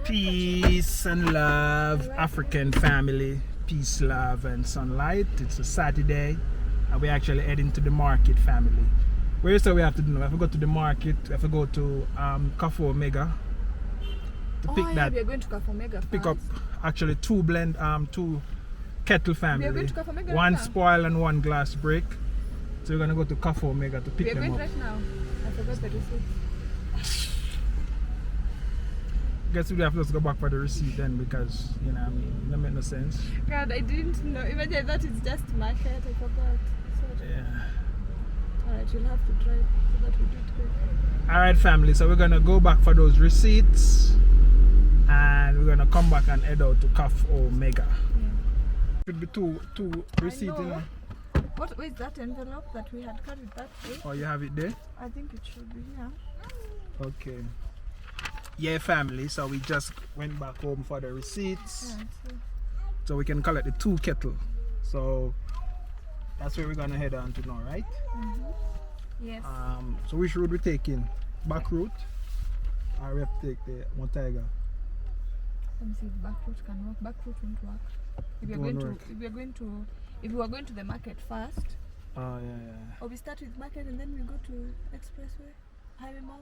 Peace and love, African family. Peace, love, and sunlight. It's a Saturday, and we're actually heading to the market, family. Where so we have to do now? We have to go to the market. We have to go to Cafe Omega to pick that. We are going to Cafe Omega. To pick up actually two kettle family. We are going to Cafe Omega. One right spoil and one glass break. So we're gonna go to Cafe Omega to pick we are them going up. right now. I forgot the receipt. Guess we have to just go back for the receipt then, because you know what I mean, it don't make no sense. God, I didn't know. Imagine that it's just market. I forgot. Sorry. Yeah. Alright, you'll have to drive so that we do it quick. Alright, family, so we're gonna go back for those receipts and we're gonna come back and head out to Cafe Omega. Yeah. Should be two receipts, you know. What is that envelope that we had carried that way? Oh, you have it there? I think it should be here. Okay. Yeah, family, so we just went back home for the receipts. Yeah, So we can collect the two kettle. So that's where we're gonna head on to now, right? Yes. So which road we taking? Back route? Or we have to take the Montaiga? Let me see if back route can work. Back route won't work. If we are going to the market first, Oh yeah. or we start with market and then we go to expressway, highway mall.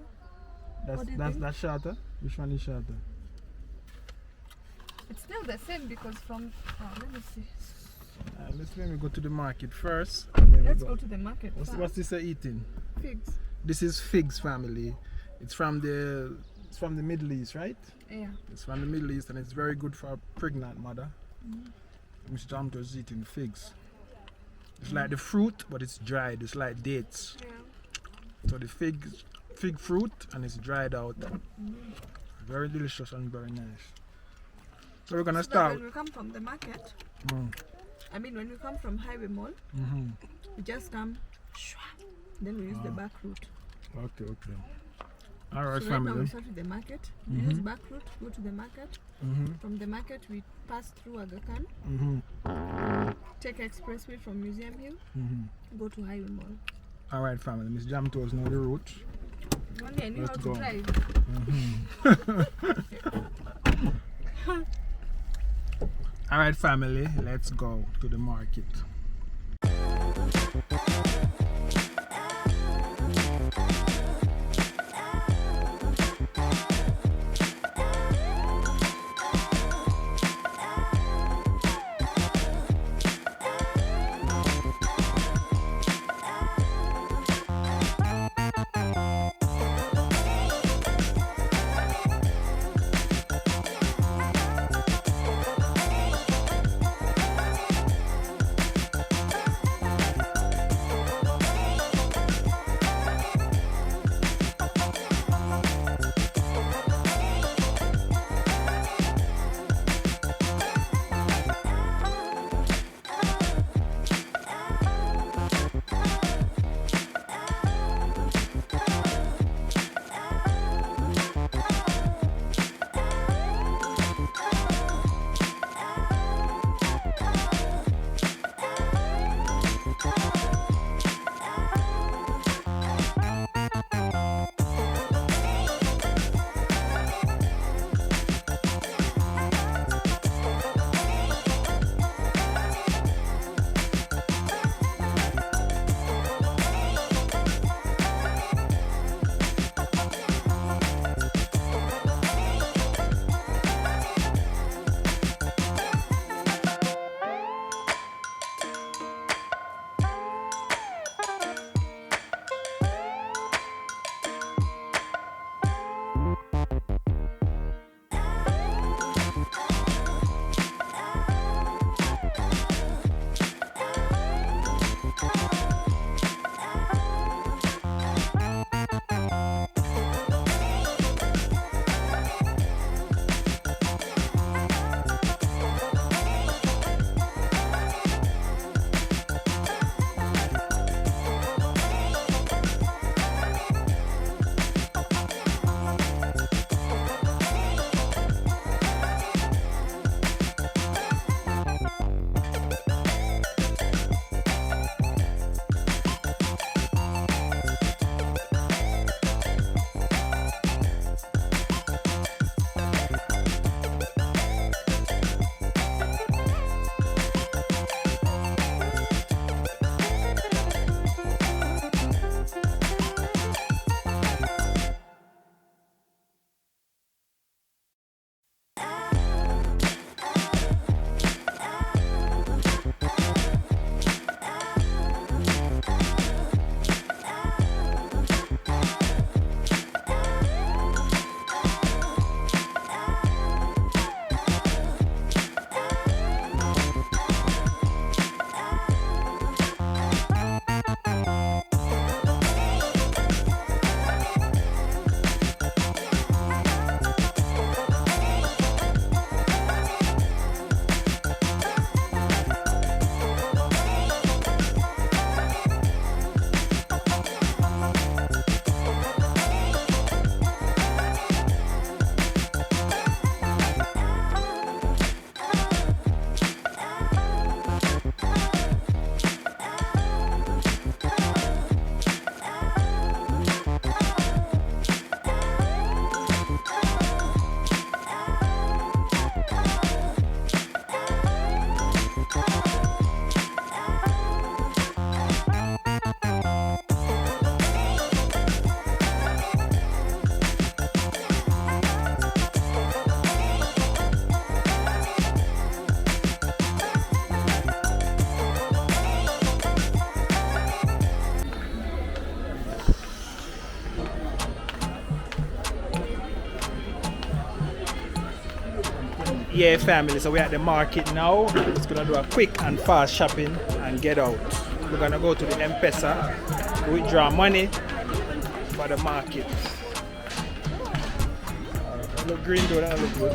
That's shorter. Which one is shorter? It's still the same because from let me see. Let me go to the market first. And then Let's go to the market first. What's this eating? Figs. This is figs, family. It's from the Middle East, right? Yeah. It's from the Middle East and it's very good for a pregnant mother. Mr. Jamto is eating figs. It's like the fruit, but it's dried. It's like dates. Yeah. So the fig fruit, and it's dried out. Very delicious and very nice. So we're gonna start. When we come from the market, Mm. I mean when we come from highway mall, we just come, then we use the back route. Okay. All right, So right now we family. start with the market. We use back route, go to the market. From the market we pass through Aga Khan, take expressway from Museum Hill, go to highway mall. All right, family. Miss Jam told us know the route. Only I knew how Let's to go. drive. All right, family. Let's go to the market. Yeah, family, so we're at the market now. Just gonna do a quick and fast shopping and get out. We're gonna go to the M-Pesa, withdraw money for the market. Look green though, that look good.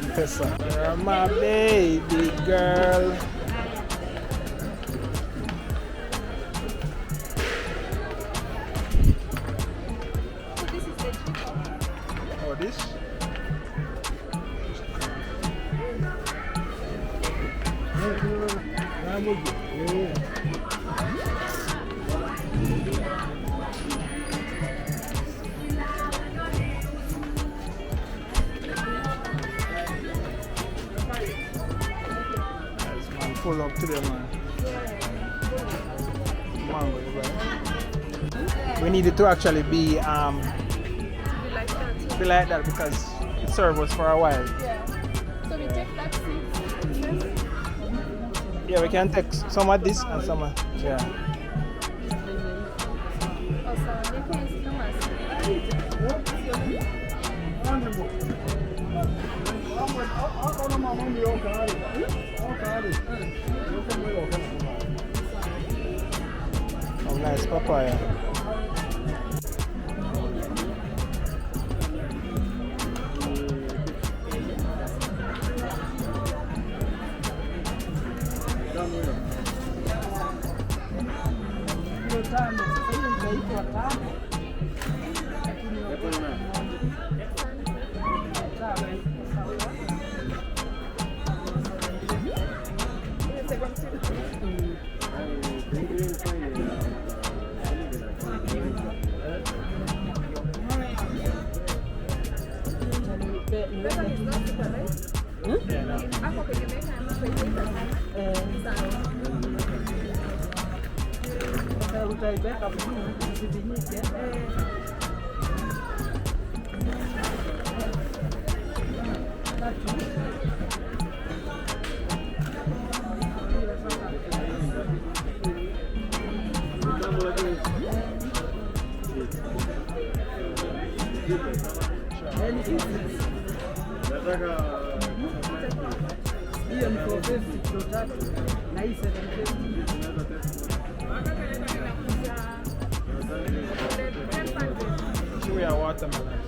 M-Pesa. You're my baby girl. This? Nice man, full up today man. Mango, right? We need it to actually be like that because it served us for a while. Yeah. So we take that seat. Yeah, we can take some of this and some of yeah. Oh nice papaya. We are watermelon.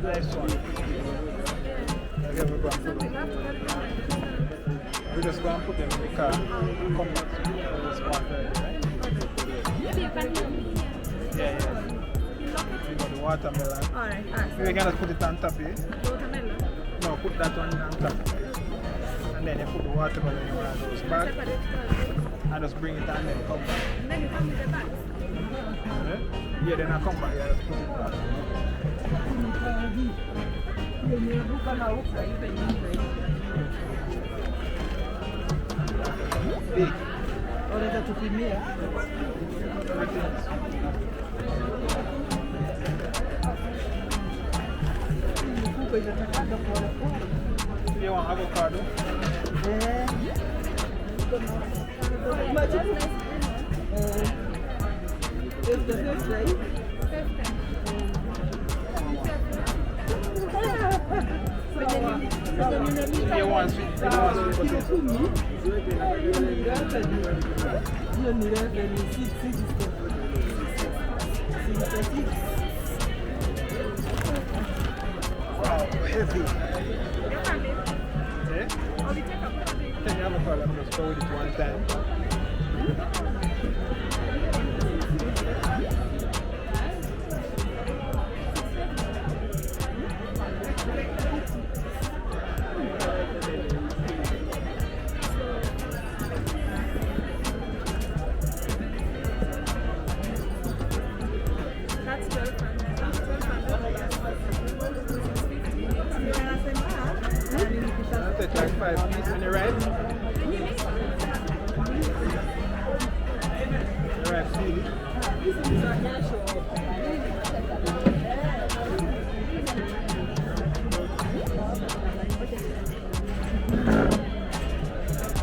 Nice one. Okay, we're going to we just go and put them in the car. Come back to this part right? Yeah. We got the watermelon. Alright. We can just put it on top here. Watermelon. No, put that one on top. And then you put the watermelon in one of those bags. And just bring it and then come back. And then you come with the bags. Yeah, then I come back. Yeah, just put it back. Big. You want avocado? It's the fifth day. You want sweet potato? Wow, heavy. Yeah? Take the avocado, I'm just go with it one time. Take like 5 pieces on the right. The right feeling.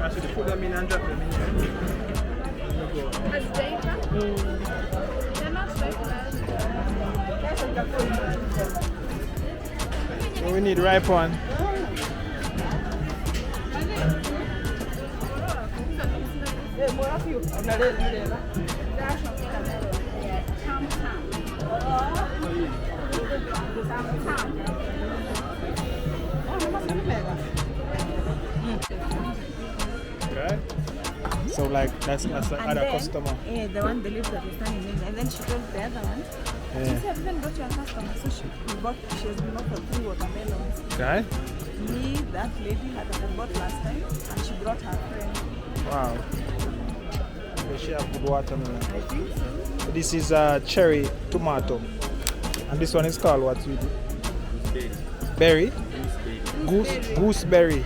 I should put them in and drop them in here. They're not regular. So we need ripe one. Okay. So like that's the other customer. Yeah, the one the lips that was standing in, and then she told the other one. She Yeah. said, even got your customer, so she has been offered 3 watermelons. Okay. Me, that lady had bought last time, and she brought her friend. Wow. Okay, she have good watermelon. I think so. So this is cherry tomato. And this one is called what we do? Berry? Gooseberry.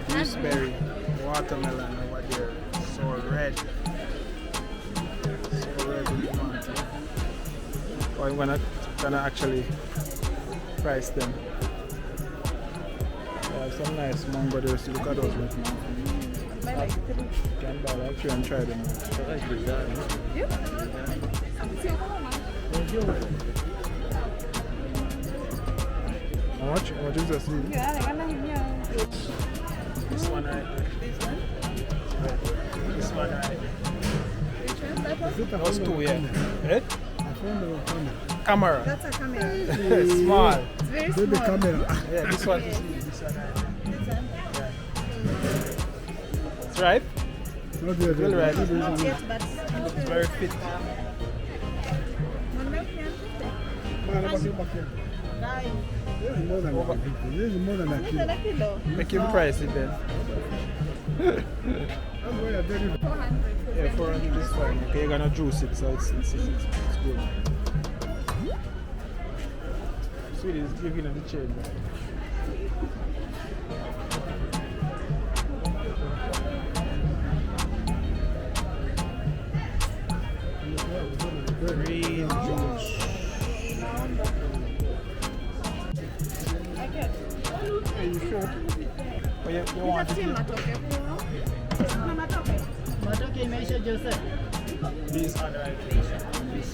Gooseberry. Watermelon over there. So red. So red in the mountain. Oh, I'm gonna actually price them. They have some nice mango there. So look at those right now. Buy like 3. Can buy like 3 and try them. How much? How much is this? This one right there. This one right there. Those two, yeah. Eh? Camera. That's a camera. Small. It's very small. Yeah, this one is this one right there. It's ripe? Well ripe. Not yet, but It's very fit. Make him price it then. Yeah, 400 is fine. Okay, you're gonna juice it, so it's good. Sweetie, it's giving it the change. Green juice. Are you sure? Oh, you want it? These are the items.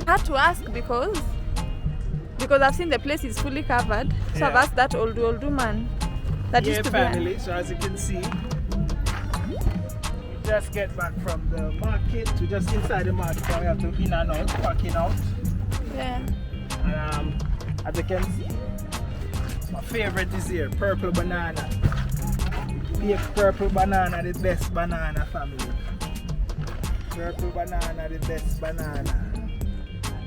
I had to ask because I've seen the place is fully covered. So I've Yeah. asked that old man that Yeah, used to family. So as you can see, just get back from the market. We're just inside the market. So we have to in and out, packing out. be. Yeah. As you can see, my favorite is here, purple banana. Big purple banana, the best banana, family. Purple banana, the best banana.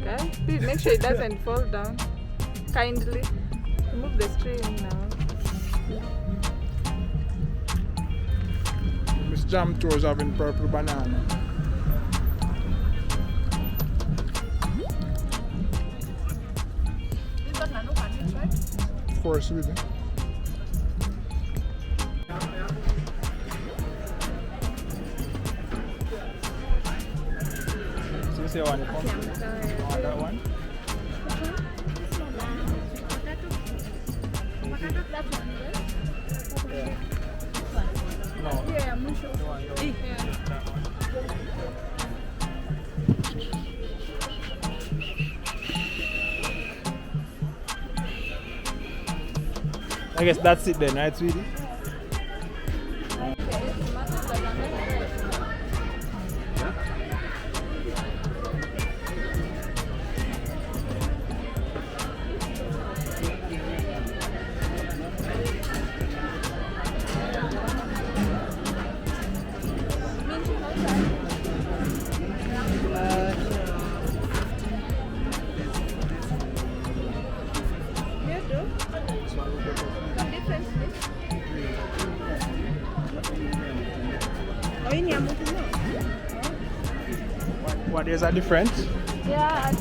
Okay. Please make sure it doesn't fall down. Kindly remove the string now. Miss Jam Tours having purple banana. Of course, with it. So you say one, that one? Yeah. No. Yeah, I'm not sure. The one, the one. That one. I guess that's it then, right, sweetie? What, there's a difference? Yeah,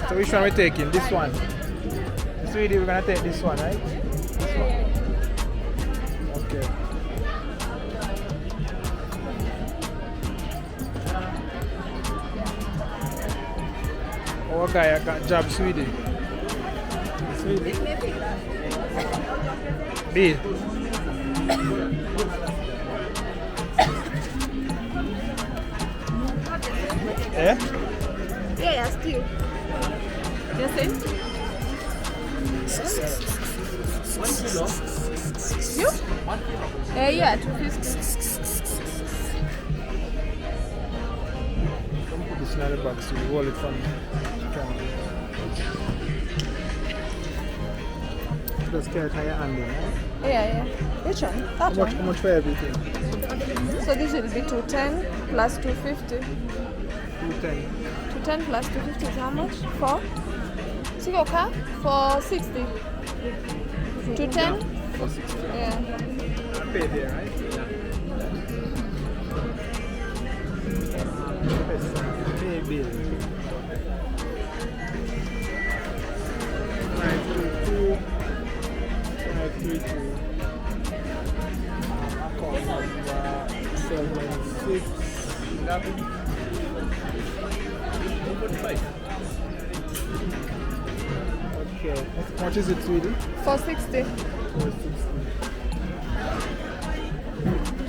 So which one are we taking? This one? Sweetie, we're gonna take this one, right? This one. Okay. guy I got job Sweden. Sweden. B. Yeah? Yeah, still. Yes, eh? 1 kilo. You? Yeah, 250. Don't put this in the box, so you roll it from just carrot how you handle, right? Yeah. Which one? That How much for everything? So this will be 210 plus 250. 210. 210 plus 250 is how much? 4? See your car? For 60. 210? For 60. Yeah. I pay there, right? Pay bill. 932. 532. Account number 76. 145. Okay. How much is it, sweetie? 460. 460.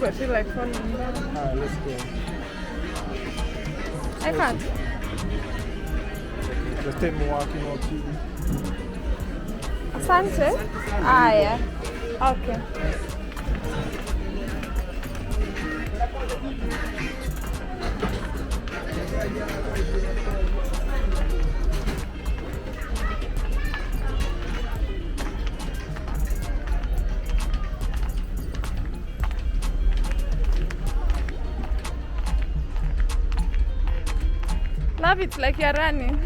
I feel like falling down. Alright, let's go. I can't. Just take me walking out, sweetie. Asante? Ah, yeah. Okay. Love, it's like you're running.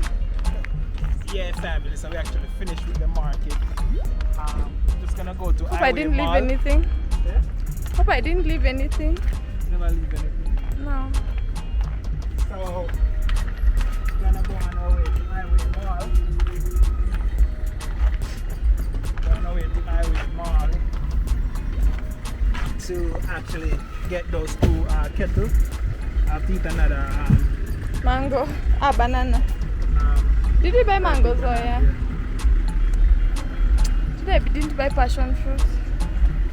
Yeah, family. So we actually finished with the market. Just gonna go to Hope I Highway didn't Mall. leave anything. Yeah? Hope I didn't leave anything. Never leave anything. No. So we're gonna go on our way to Highway Mall. We're on our way to Highway Mall to actually get those two kettles. I'll eat another Mango. Ah, banana. Did you buy mangoes? Oh, yeah. Today we didn't buy passion fruit.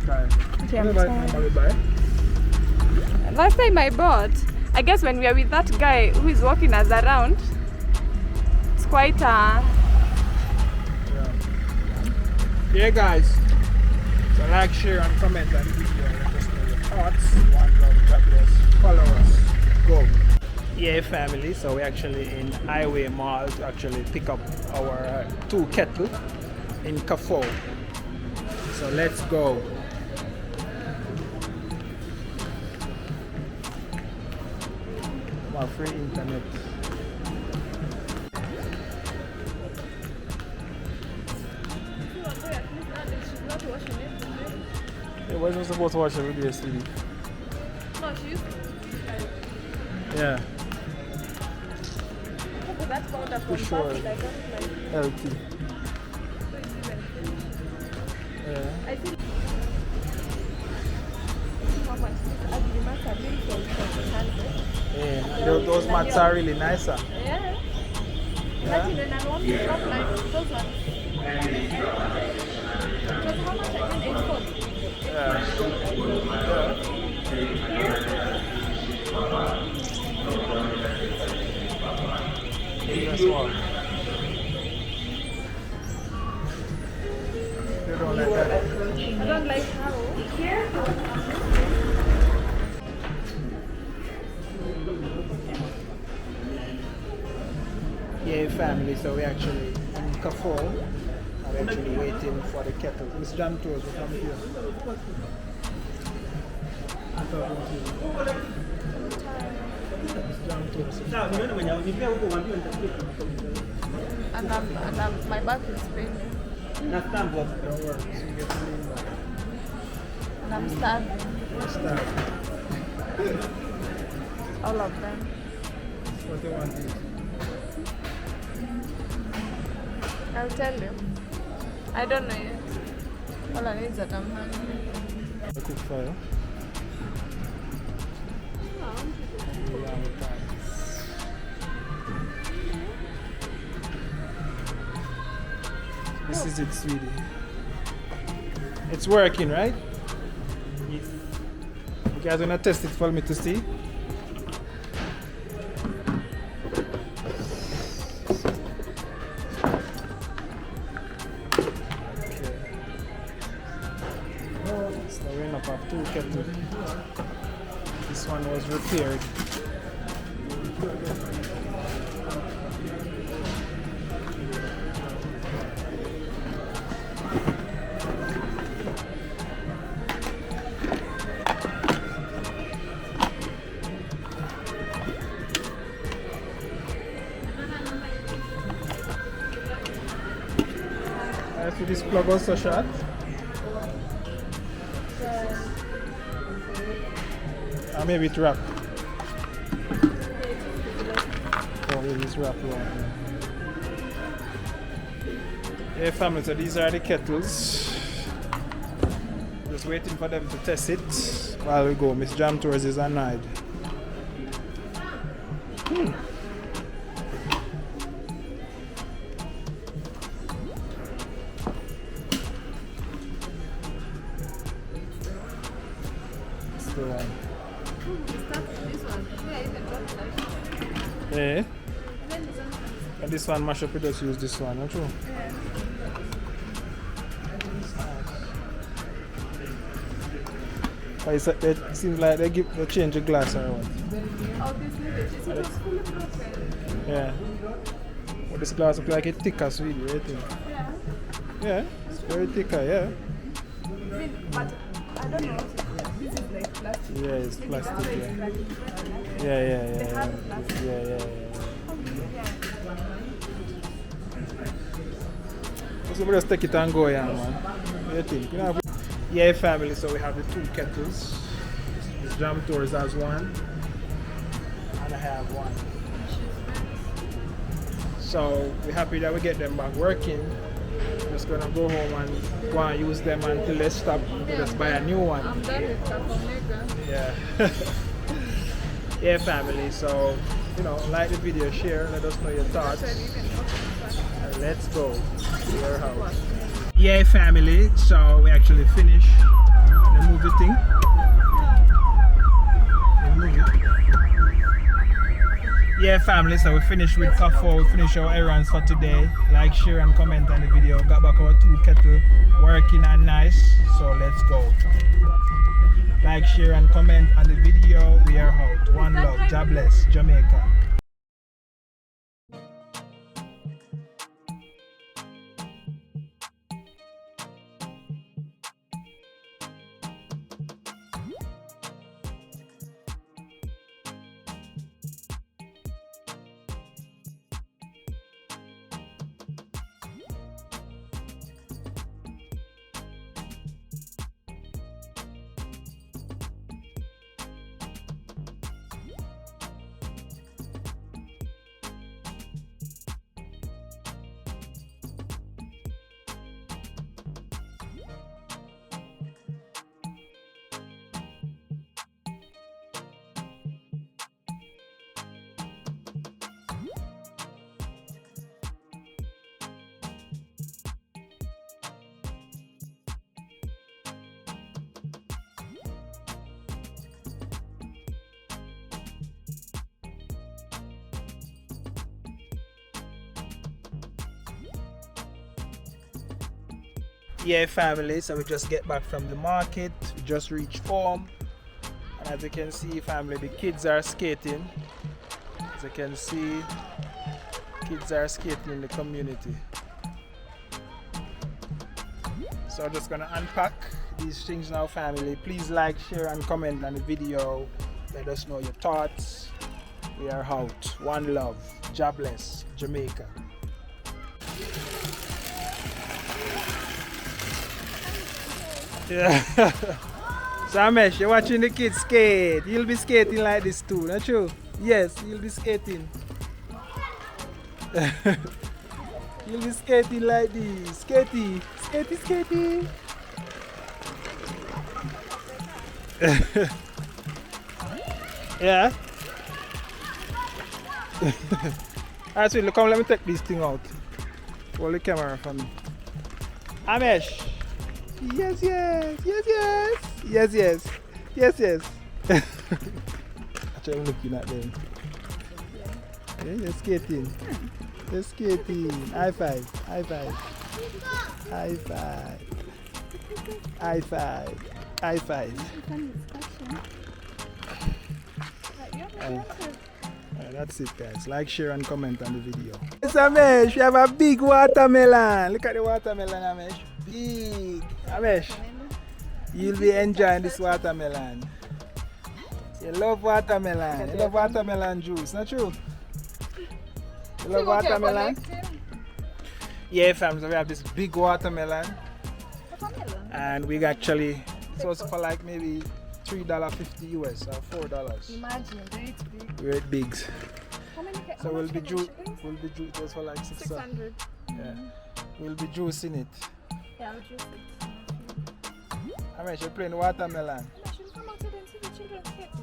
Sorry. Okay, I'm What about sorry. number we buy? Last time I bought, I guess when we are with that guy who is walking us around, it's quite Yeah, guys. So like, share, and comment on the video. Let us know your thoughts. One love, God bless. Follow us. Go. Yeah, family. So we're actually in Highway Mall to actually pick up our two kettle in Kafo. So let's go. My free internet. It wasn't supposed to watch a video, Stevie. No, she used Yeah, to that powder for sure. LT. Yeah. I think how much this ugly matter bill for 100. Yeah, those mats are really nicer. Yeah. Yeah. But then I want to shop like those ones. Because how much again? 840. Yeah. That's all. You don't like that? I don't like how. Yeah, family. So we actually in Kafo. I'm actually waiting for the kettle. It's jam toast. We come here. It's jam toast. And my back is paining. Don't worry. So you get to lean back. And I'm starving. Start. All of them. What do you want to eat? I'll tell you. I don't know yet. All I need is that I'm hungry. A quick fire. This is it, sweetie. It's working, right? Yes. You guys wanna test it for me to see? So we end up have 2 kettles. This one was repaired. I see this plug also short. Or maybe it wrap. Oh, maybe it's wrap wrong. Yeah, family, so these are the kettles. Just waiting for them to test it while we go. Miss Jam Tours is annoyed. Yeah. And this one mash up, we just use this one, not true? But it seems like they change the glass or what? It was fully broken. Yeah. But this glass looks like it's thicker, sweetie, I think. Yeah. Yeah, it's very thicker, yeah. But I don't know. This is like plastic. Yeah, it's plastic, yeah. Yeah. So we just take it and go, yeah, man. What do you think? You know, yeah, family, so we have the 2 kettles. This Jam Tours has one, and I have one. So we're happy that we get them back working. Just gonna go home and go and use them until they stop. We'll just buy a new one. I'm done with Omega. Yeah. Yeah, family. So, you know, like the video, share, let us know your thoughts. And let's go to your house. Yeah, family. So we actually finished the movie thing. Yeah, family. So we finished with Kafo. We finished our errands for today. Like, share, and comment on the video. Got back our 2 kettles working and nice. So let's go. Like, share, and comment on the video. We are out. One love. God bless. Jamaica. Yeah, family, so we just get back from the market. We just reached home, and as you can see, family, the kids are skating. As you can see, kids are skating in the community. So I'm just gonna unpack these things now, family. Please like, share, and comment on the video. Let us know your thoughts. We are out. One love. God bless. Jamaica. Yeah. So Amesh, you're watching the kids skate. You'll be skating like this too, not true? Yes, you'll be skating. You'll be skating like this. Skatey, skatey, skatey. Yeah. Alright, so look, come, let me take this thing out. Hold the camera for me. Amesh. Yes, yes, yes, yes, yes, yes, yes, yes. Actually, I'm looking at them. Yeah, they're skating. They're skating. High five. High five. High five. High five. High five. That's it, guys. Like, share, and comment on the video. Yes, Amesh, we have a big watermelon. Look at the watermelon, Amesh. Big. Amesh, you'll be enjoying this watermelon. You love watermelon. You love watermelon juice, not true? You love watermelon? Yeah, fam. So we have this big watermelon. And we actually, it was for like maybe $3.50 US or $4. Imagine, it's big. We're at Bigs. So How we'll much be can I juice. It was for like 600. 600. Yeah. We'll be juicing it. Yeah, I'll juice it. How much you playing watermelon? I should come outside and see the children skating.